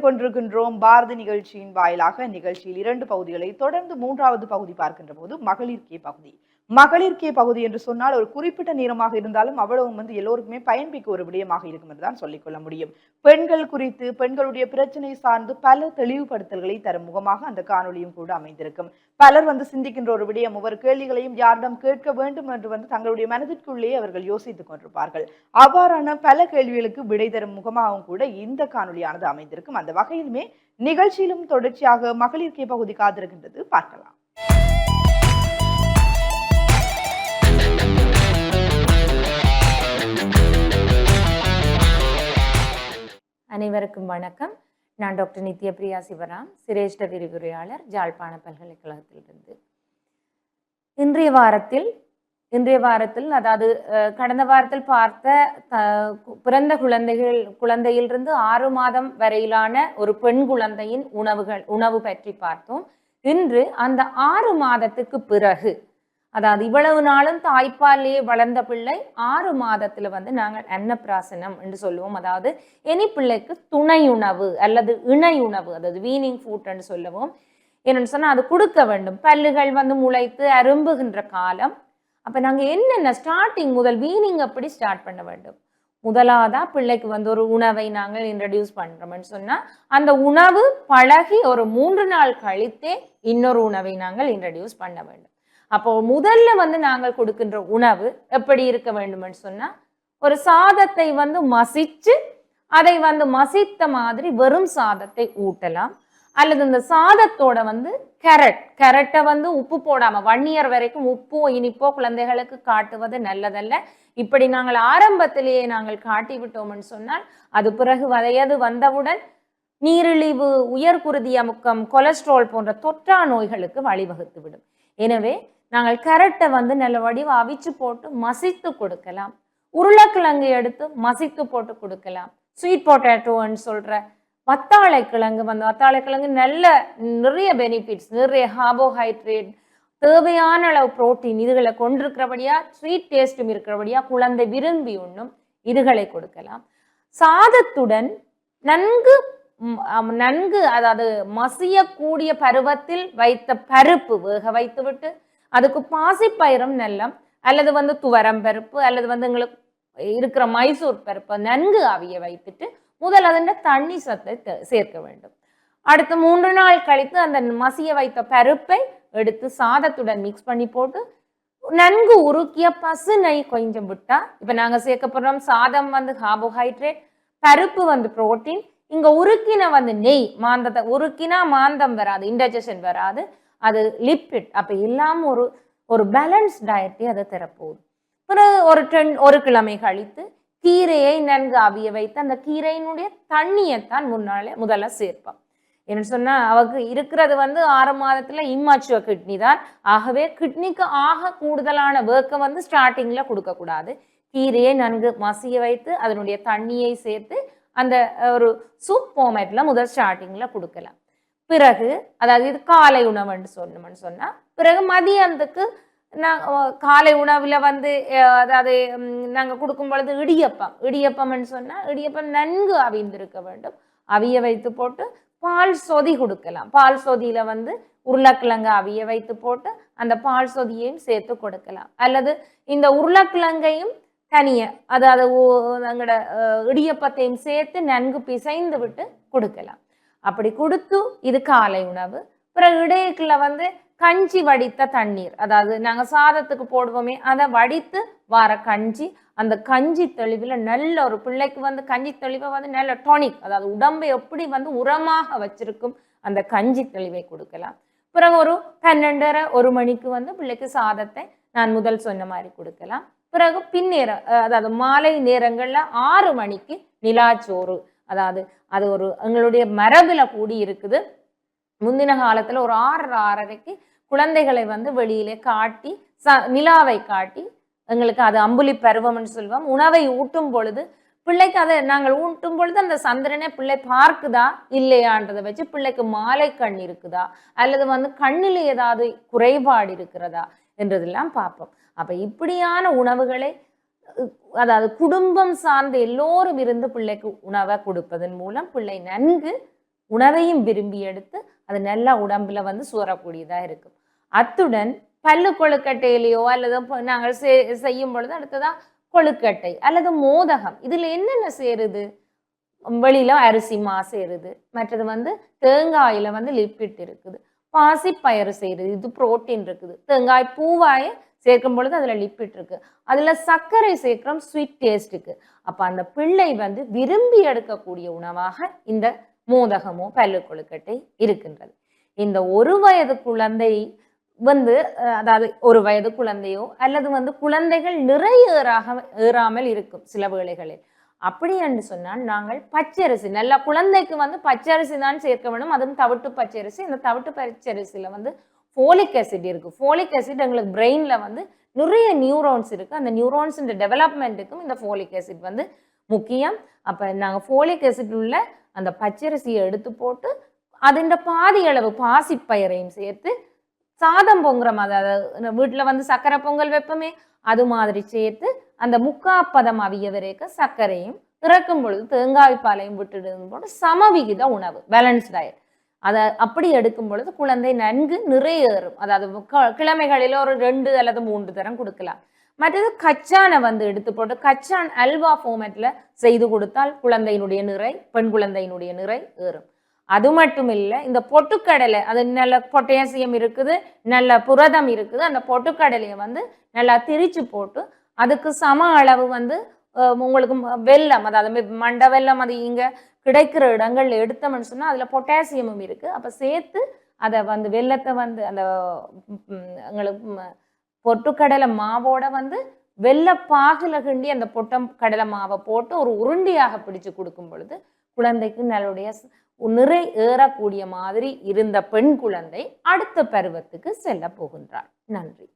கேட்டுக்கொண்டிருக்கின்றோம் பாரதி நிகழ்ச்சியின் வாயிலாக. நிகழ்ச்சியில் 2 பகுதிகளை தொடர்ந்து 3வது பகுதி பார்க்கின்ற போது மகளிர்கே பகுதி. மகளிர்கே பகுதி என்று சொன்னால் ஒரு குறிப்பிட்ட நேரமாக இருந்தாலும் அவ்வளவு எல்லோருக்குமே பயன்பிக்க ஒரு விடயமாக இருக்கும் என்றுதான் சொல்லிக்கொள்ள முடியும். பெண்கள் குறித்து பெண்களுடைய பிரச்சனை சார்ந்து பல தெளிவுபடுத்தல்களை தரும் முகமாக அந்த காணொலியும் கூட அமைந்திருக்கும். பலர் சிந்திக்கின்ற ஒரு விடயம், ஒவ்வொரு கேள்விகளையும் யாரிடம் கேட்க வேண்டும் என்று தங்களுடைய மனதிற்குள்ளே அவர்கள் யோசித்துக் கொண்டிருப்பார்கள். அவ்வாறான பல கேள்விகளுக்கு விடை தரும் முகமாகவும் கூட இந்த காணொலியானது அமைந்திருக்கும். அந்த வகையிலுமே நிகழ்ச்சியிலும் தொடர்ச்சியாக மகளிர்கே பகுதி காத்திருக்கின்றது, பார்க்கலாம். அனைவருக்கும் வணக்கம். நான் டாக்டர் நித்யபிரியா சிவராம், சிரேஷ்ட விரிவுரையாளர், ஜாழ்ப்பாண பல்கலைக்கழகத்திலிருந்து. இன்றைய வாரத்தில் அதாவது கடந்த வாரத்தில் பார்த்த பிறந்த குழந்தையிலிருந்து 6 மாதம் வரையிலான ஒரு பெண் குழந்தையின் உணவு பற்றி பார்த்தோம். இன்று அந்த 6 மாதத்துக்கு பிறகு, அதாவது இவ்வளவு நாளும் தாய்ப்பாலையே வளர்ந்த பிள்ளை 6 மாதத்துல நாங்கள் அன்னப்பிராசனம் என்று சொல்லுவோம். அதாவது இனி பிள்ளைக்கு துணை உணவு அல்லது இணை உணவு, அதாவது வீனிங் ஃபுட் என்று சொல்லுவோம். என்னன்னு சொன்னா அது கொடுக்க வேண்டும். பல்லுகள் முளைத்து அரும்புகின்ற காலம். அப்ப நாங்க என்னென்ன ஸ்டார்டிங் முதல் வீனிங் அப்படி ஸ்டார்ட் பண்ண வேண்டும். முதலாவதா பிள்ளைக்கு ஒரு உணவை நாங்கள் இன்ட்ரடியூஸ் பண்றோம்னு சொன்னா அந்த உணவு பழகி ஒரு 3 நாள் கழித்தே இன்னொரு உணவை நாங்கள் இன்ட்ரடியூஸ் பண்ண வேண்டும். அப்போ முதல்ல நாங்கள் கொடுக்கின்ற உணவு எப்படி இருக்க வேண்டும்னு சொன்னா, ஒரு சாதத்தை மசிச்சு அதை மசித்த மாதிரி வெறும் சாதத்தை ஊட்டலாம். அல்லது இந்த சாதத்தோட கேரட்டை உப்பு போடாம 1 இயர் வரைக்கும் உப்போ இனிப்போ குழந்தைகளுக்கு காட்டுவது நல்லதல்ல. இப்படி நாங்கள் ஆரம்பத்திலேயே நாங்கள் காட்டி விட்டோம்னு சொன்னால் அது பிறகு வயது வந்தவுடன் நீரிழிவு, உயர்குருதி அமுக்கம், கொலஸ்ட்ரால் போன்ற தொற்றா நோய்களுக்கு வழிவகுத்து விடும். எனவே நாங்கள் கேரட்டை நல்ல வடிவ அவிச்சு போட்டு மசித்து கொடுக்கலாம். உருளைக்கிழங்கு எடுத்து மசித்து போட்டு கொடுக்கலாம். ஸ்வீட் பொட்டேட்டோன்னு சொல்ற வத்தாழை கிழங்கு நிறைய பெனிஃபிட்ஸ், நிறைய கார்போஹைட்ரேட், தேவையான அளவு புரோட்டீன் இதுகளை கொண்டிருக்கிறபடியா, ஸ்வீட் டேஸ்டும் இருக்கிறபடியா குழந்தை விரும்பி உண்ணும். இதுகளை கொடுக்கலாம். சாதத்துடன் நன்கு அதாவது மசியக்கூடிய பருவத்தில் வைத்த பருப்பு வேக வைத்து விட்டு அதுக்கு பாசிப்பயிரும் நல்லம் அல்லது துவரம் பருப்பு அல்லது எங்களுக்கு இருக்கிற மைசூர் பருப்பை நன்கு அவிய வைத்துட்டு முதல் அதன் தண்ணி சத்தை சேர்க்க வேண்டும். அடுத்து 3 நாள் கழித்து அந்த மசிய வைத்த பருப்பை எடுத்து சாதத்துடன் மிக்ஸ் பண்ணி போட்டு நன்கு உருக்கிய பசு நெய் கொஞ்சம் விட்டா, இப்ப நாங்க சேர்க்க போறோம் சாதம் கார்போஹைட்ரேட், பருப்பு புரோட்டீன், இங்க உருக்கின நெய், மாந்தத்தை உருக்கினா மாந்தம் வராது, இன்டைஜஷன் வராது, அது லிப்பிட். அப்ப இல்லாம ஒரு பேலன்ஸ் டயட்டை அதை தரப்போகுது. பிறகு ஒரு கிழமை கழித்து கீரையை நன்கு அவிய வைத்து அந்த கீரையினுடைய தண்ணியைத்தான் முதல்ல சேர்ப்பான். என்ன சொன்னா அவருக்கு இருக்கிறது 6 மாதத்துல இம்மாச்சுவ கிட்னி தான். ஆகவே கிட்னிக்கு ஆக கூடுதலான வேர்க்க ஸ்டார்டிங்ல கொடுக்க கூடாது. கீரையை நன்கு மசிய வைத்து அதனுடைய தண்ணியை சேர்த்து அந்த ஒரு சூப் ஃபார்மேட்ல முதல் ஸ்டார்டிங்ல கொடுக்கலாம். பிறகு அதாவது இது காலை உணவுன்னு சொன்னா பிறகு மதியானத்துக்கு காலை உணவுல அதாவது நாங்க கொடுக்கும் பொழுது இடியப்பம்னு சொன்னா இடியப்பம் நன்கு அவிந்திருக்க வேண்டும். அவிய வைத்து போட்டு பால் சொதி கொடுக்கலாம். பால் சொதியில உருளைக்கிழங்கு அவிய வைத்து போட்டு அந்த பால் சொதியையும் சேர்த்து கொடுக்கலாம். அல்லது இந்த உருளைக்கிழங்கையும் தனிய அதாவது எங்களோட இடியப்பத்தையும் சேர்த்து நன்கு பிசைந்து விட்டு கொடுக்கலாம். அப்படி கொடுத்து இது காலை உணவு. பிறகு இடையக்குள்ள கஞ்சி வடித்த தண்ணீர், அதாவது நாங்க சாதத்துக்கு போடுவோமே அதை வடித்து வார கஞ்சி, அந்த கஞ்சி தெளிவுல நல்ல ஒரு பிள்ளைக்கு கஞ்சி தெளிவை நல்ல டானிக், அதாவது உடம்பை எப்படி உரமாக வச்சிருக்கும் அந்த கஞ்சி தெளிவை கொடுக்கலாம். பிறகு ஒரு 12:30 1 மணிக்கு பிள்ளைக்கு சாதத்தை நான் முதல் சொன்ன மாதிரி கொடுக்கலாம். பிறகு பின்னேரம் அதாவது மாலை நேரங்கள்ல 6 மணிக்கு நிலாச்சோறு, அதாவது அது எங்களுடைய மரபுல கூடி இருக்குது. முந்தின காலத்துல ஒரு 6:30 குழந்தைகளை வெளியிலே காட்டி நிலாவை காட்டி எங்களுக்கு அது அம்புலி பருவம்னு சொல்லுவோம். உணவை ஊட்டும் பொழுது பிள்ளைக்கு அதை நாங்கள் ஊட்டும் பொழுது அந்த சந்திரனை பிள்ளை பார்க்குதா இல்லையான்றதை வச்சு பிள்ளைக்கு மாலை கண் இருக்குதா அல்லது கண்ணில் ஏதாவது குறைபாடு இருக்கிறதா என்றதெல்லாம் பார்ப்போம். அப்ப இப்படியான உணவுகளை அதாவது குடும்பம் சார்ந்த எல்லோரும் இருந்து பிள்ளைக்கு உணவை கொடுப்பதன் மூலம் பிள்ளை நன்கு உணவையும் விரும்பி எடுத்து அது நல்லா உடம்புல வந்து சூறக்கூடியதா இருக்கும். அத்துடன் பல்லு கொழுக்கட்டையிலையோ அல்லது நாங்கள் செய்யும் பொழுது அடுத்ததா கொழுக்கட்டை அல்லது மோதகம், இதுல என்னென்ன சேருது? வெளியில அரிசி மா சேருது, மற்றது வந்து தேங்காயில வந்து லிப்பிட் இருக்குது, பாசிப்பயிறு சேருது, இது புரோட்டீன் இருக்குது, தேங்காய் பூவாய சேர்க்கும் பொழுது அதுல லிப்பிட் இருக்கு, அதுல சர்க்கரை சேர்க்கிறோம் ஸ்வீட் டேஸ்ட்டுக்கு. அப்ப அந்த பிள்ளை வந்து விரும்பி எடுக்கக்கூடிய உணவாக இந்த மோதகமோ பல்லு கொழுக்கட்டை இருக்கின்றது. இந்த 1 வயது குழந்தை வந்து அதாவது 1 வயது குழந்தையோ அல்லது வந்து குழந்தைகள் நிறைய ஏறாமல் இருக்கும் சில வேளைகளில். அப்படி என்று சொன்னால் நாங்கள் பச்சரிசி, நல்லா குழந்தைக்கு வந்து பச்சரிசி தான் சேர்க்க வேண்டும், அதுவும் தவிட்டு பச்சரிசி. இந்த தவிட்டு பச்சரிசியில வந்து ஃபோலிக் ஆசிட் இருக்கு. ஃபோலிக் ஆசிட் எங்களுக்கு பிரெயின்ல வந்து நிறைய நியூரான்ஸ் இருக்கு, அந்த நியூரான்ஸ் டெவலப்மெண்ட்டுக்கும் இந்த ஃபோலிக் ஆசிட் வந்து முக்கியம். அப்ப நாங்கள் ஃபோலிக் ஆசிட் உள்ள அந்த பச்சரிசியை எடுத்து போட்டு அதிண்ட பாதி அளவு பாசிப்பயிரையும் சேர்த்து சாதம் பொங்குற மாதிரி, அதாவது வீட்டுல வந்து சர்க்கரை பொங்கல் வைப்போமே அது மாதிரி சேர்த்து அந்த முக்காப்பதம் அவிய வரைக்கும் சர்க்கரையும் இறக்கும் பொழுது தேங்காய் பாலையும் விட்டுடும் போது சமவிகித உணவு, பேலன்ஸ் டயட். அதை அப்படி எடுக்கும் பொழுது குழந்தை நன்கு நிறையேறும். அதாவது கிழமைகளில் ஒரு 2 அல்லது 3 தரம் கொடுக்கலாம். மற்றது கச்சானை வந்து எடுத்து போட்டு கச்சான் அல்வா ஃபார்மேட்ல செய்து கொடுத்தால் குழந்தையினுடைய நிறை, பெண் குழந்தையினுடைய நிறை ஏறும். அது மட்டும் இல்லை, இந்த பொட்டுக்கடலை, அது நல்ல பொட்டாசியம் இருக்குது, நல்ல புரதம் இருக்குது, அந்த பொட்டுக்கடலையை வந்து நல்லா திரிச்சு போட்டு அதுக்கு சம அளவு வந்து உங்களுக்கு வெல்லம், அதாவது மண்டை வெல்லம், அது இங்க கிடைக்கிற இடங்கள்ல எடுத்தோம்னு சொன்னா அதுல பொட்டாசியமும் இருக்கு. அப்ப சேர்த்து அதை வந்து வெல்லத்தை வந்து அந்த எங்களுக்கு பொட்டுக்கடலை மாவோட வந்து வெள்ளப்பாகுல கிண்டி அந்த கடலை மாவை போட்டு ஒரு உருண்டியாக பிடிச்சு கொடுக்கும் பொழுது குழந்தைக்கு நல்லுடைய நிறை ஏறக்கூடிய மாதிரி இருந்த பெண் குழந்தை அடுத்த பருவத்துக்கு செல்ல போகின்றார். நன்றி.